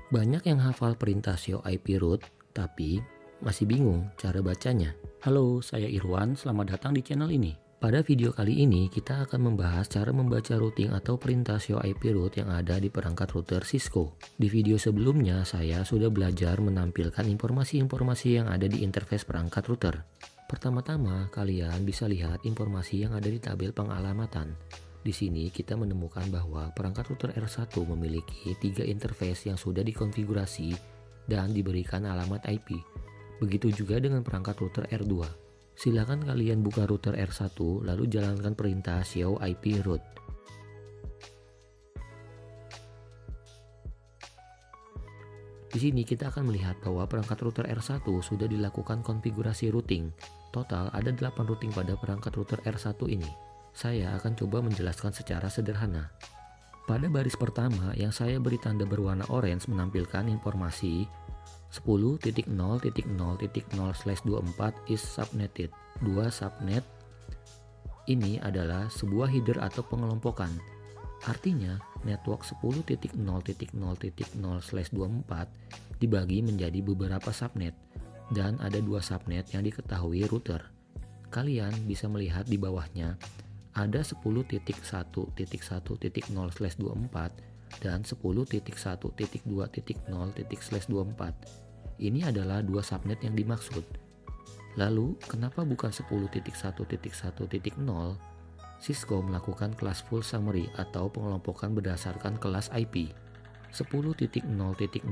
Banyak yang hafal perintah SEO IP root, tapi masih bingung cara bacanya. Halo, saya Irwan, selamat datang di channel ini. Pada video kali ini, kita akan membahas cara membaca routing atau perintah SEO IP root yang ada di perangkat router Cisco. Di video sebelumnya, saya sudah belajar menampilkan informasi-informasi yang ada di interface perangkat router. Pertama-tama, kalian bisa lihat informasi yang ada di tabel pengalamatan. Di sini kita menemukan bahwa perangkat router R1 memiliki 3 interface yang sudah dikonfigurasi dan diberikan alamat IP. Begitu juga dengan perangkat router R2. Silakan kalian buka router R1 lalu jalankan perintah SEO IP root. Di sini kita akan melihat bahwa perangkat router R1 sudah dilakukan konfigurasi routing. Total ada 8 routing pada perangkat router R1 ini. Saya akan coba menjelaskan secara sederhana. Pada baris pertama yang saya beri tanda berwarna orange menampilkan informasi 10.0.0.0/24 is subnetted. 2 subnet ini adalah sebuah header atau pengelompokan. Artinya, network 10.0.0.0/24 dibagi menjadi beberapa subnet dan ada 2 subnet yang diketahui router. Kalian bisa melihat di bawahnya ada 10.1.1.0/24 dan 10.1.2.0/24. Ini adalah 2 subnet yang dimaksud. Lalu, kenapa bukan 10.1.1.0? Cisco melakukan kelas full summary atau pengelompokan berdasarkan kelas IP. 10.0.0.0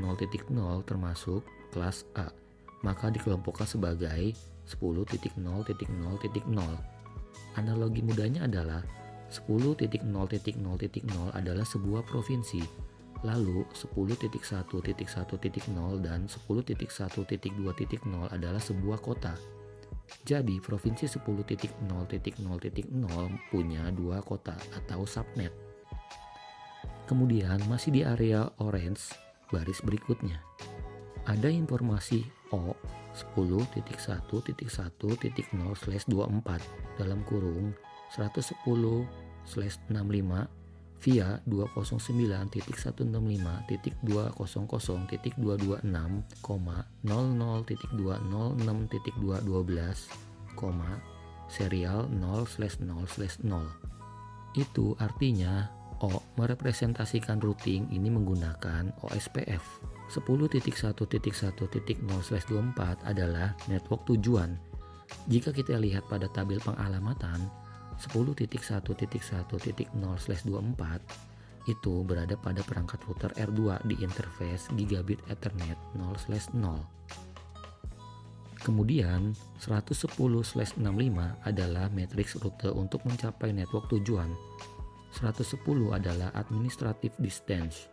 termasuk kelas A, maka dikelompokkan sebagai 10.0.0.0. Analogi mudahnya adalah 10.0.0.0 adalah sebuah provinsi, lalu 10.1.1.0 dan 10.1.2.0 adalah sebuah kota. Jadi provinsi 10.0.0.0 punya 2 kota atau subnet. Kemudian masih di area orange baris berikutnya. Ada informasi O 10.1.1.0/24 dalam kurung 110/65 via 209.165.220.226,00.206.212, serial 0/0/0. Itu artinya O merepresentasikan routing ini menggunakan OSPF. 10.1.1.0/24 adalah network tujuan. Jika kita lihat pada tabel pengalamatan, 10.1.1.0/24 itu berada pada perangkat router R2 di interface Gigabit Ethernet 0/0. Kemudian 110/65 adalah matriks rute untuk mencapai network tujuan. 110 adalah administrative distance.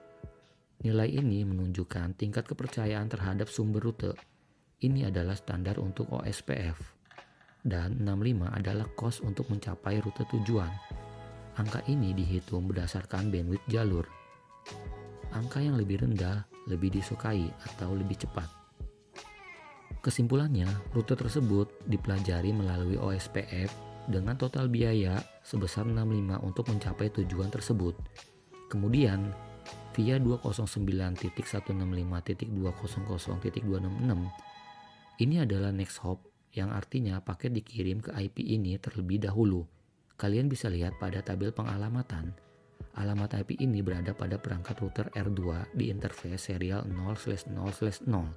Nilai ini menunjukkan tingkat kepercayaan terhadap sumber rute. Ini adalah standar untuk OSPF. Dan 65 adalah cost untuk mencapai rute tujuan. Angka ini dihitung berdasarkan bandwidth jalur. Angka yang lebih rendah lebih disukai atau lebih cepat. Kesimpulannya, rute tersebut dipelajari melalui OSPF dengan total biaya sebesar 65 untuk mencapai tujuan tersebut. Kemudian, via 209.165.200.266, ini adalah next hop yang artinya paket dikirim ke IP ini terlebih dahulu. Kalian bisa lihat pada tabel pengalamatan. Alamat IP ini berada pada perangkat router R2 di interface serial 0/0/0.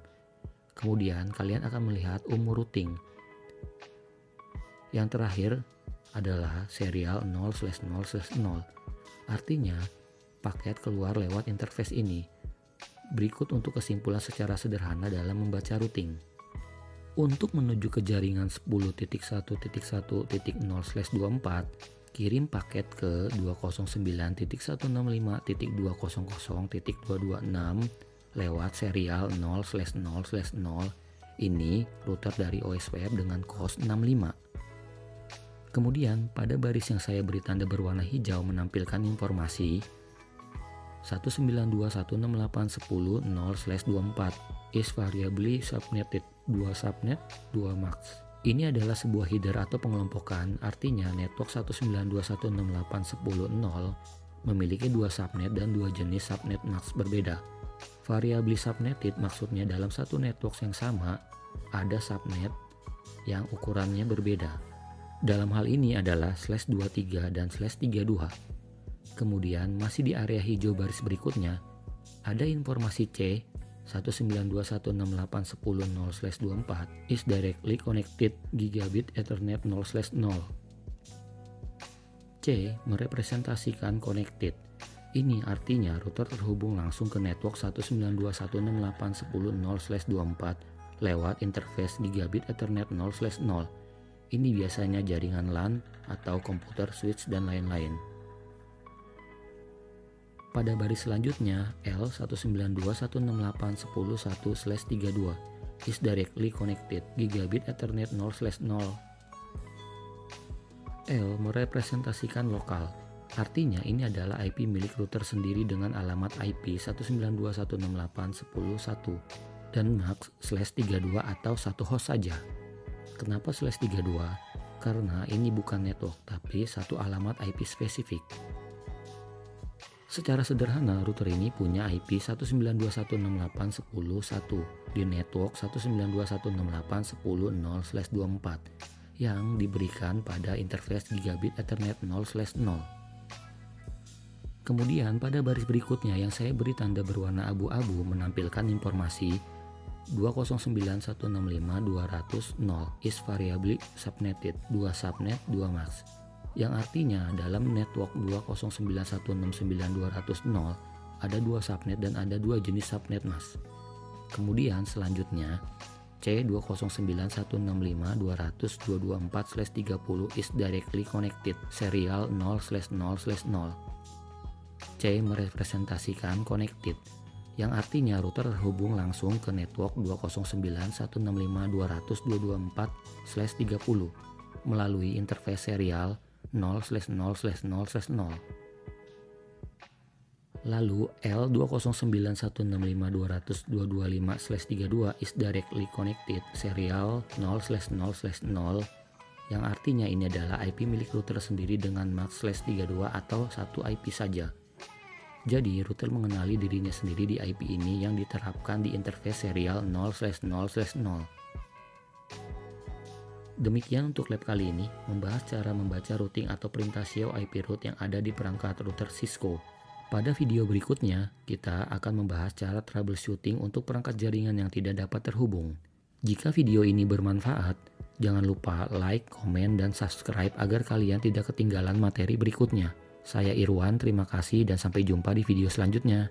Kemudian kalian akan melihat umur routing. Yang terakhir adalah serial 0/0/0. Artinya, paket keluar lewat interface ini. Berikut untuk kesimpulan secara sederhana dalam membaca routing. Untuk menuju ke jaringan 10.1.1.0/24, kirim paket ke 209.165.200.226 lewat serial 0/0/0. Ini router dari OSPF dengan cost 65. Kemudian pada baris yang saya beri tanda berwarna hijau menampilkan informasi 192.168.10.0/24 is variably subnetted. 2 subnet, 2 max. Ini adalah sebuah header atau pengelompokan, artinya network 192.168.10.0 memiliki 2 subnet dan 2 jenis subnet max berbeda. Variably subnetted maksudnya dalam satu network yang sama ada subnet yang ukurannya berbeda. Dalam hal ini adalah /23 dan /32. Kemudian masih di area hijau baris berikutnya ada informasi C 192.168.10.0/24 is directly connected gigabit Ethernet 0/0. C merepresentasikan connected. Ini artinya router terhubung langsung ke network 192.168.10.0/24 lewat interface gigabit Ethernet 0/0. Ini biasanya jaringan LAN atau komputer switch dan lain-lain. Pada baris selanjutnya, L 192.168.10.1/32 is directly connected gigabit Ethernet 0/0. L merepresentasikan lokal. Artinya ini adalah IP milik router sendiri dengan alamat IP 192.168.10.1 dan MAC /32 atau satu host saja. Kenapa /32? Karena ini bukan network tapi satu alamat IP spesifik. Secara sederhana router ini punya IP 192.168.10.1 di network 192.168.10.0/24 yang diberikan pada interface gigabit Ethernet 0/0. Kemudian pada baris berikutnya yang saya beri tanda berwarna abu-abu menampilkan informasi 209.165.200.0 is variably subnetted 2 subnet 2 mask, yang artinya dalam network 209.169.200.0 ada 2 subnet dan ada 2 jenis subnet mask. Kemudian selanjutnya C 209.165.200.224/30 is directly connected serial 0/0/0. C merepresentasikan connected, yang artinya router terhubung langsung ke network 209.165.200.224/30 melalui interface serial 0/0/0/0. Lalu L 209.165.200.225/32 is directly connected serial 0/0/0, yang artinya ini adalah IP milik router sendiri dengan MAC /32 atau satu IP saja. Jadi router mengenali dirinya sendiri di IP ini yang diterapkan di interface serial 0/0/0. Demikian untuk lab kali ini, membahas cara membaca routing atau perintah SIO IP root yang ada di perangkat router Cisco. Pada video berikutnya, kita akan membahas cara troubleshooting untuk perangkat jaringan yang tidak dapat terhubung. Jika video ini bermanfaat, jangan lupa like, komen, dan subscribe agar kalian tidak ketinggalan materi berikutnya. Saya Irwan, terima kasih dan sampai jumpa di video selanjutnya.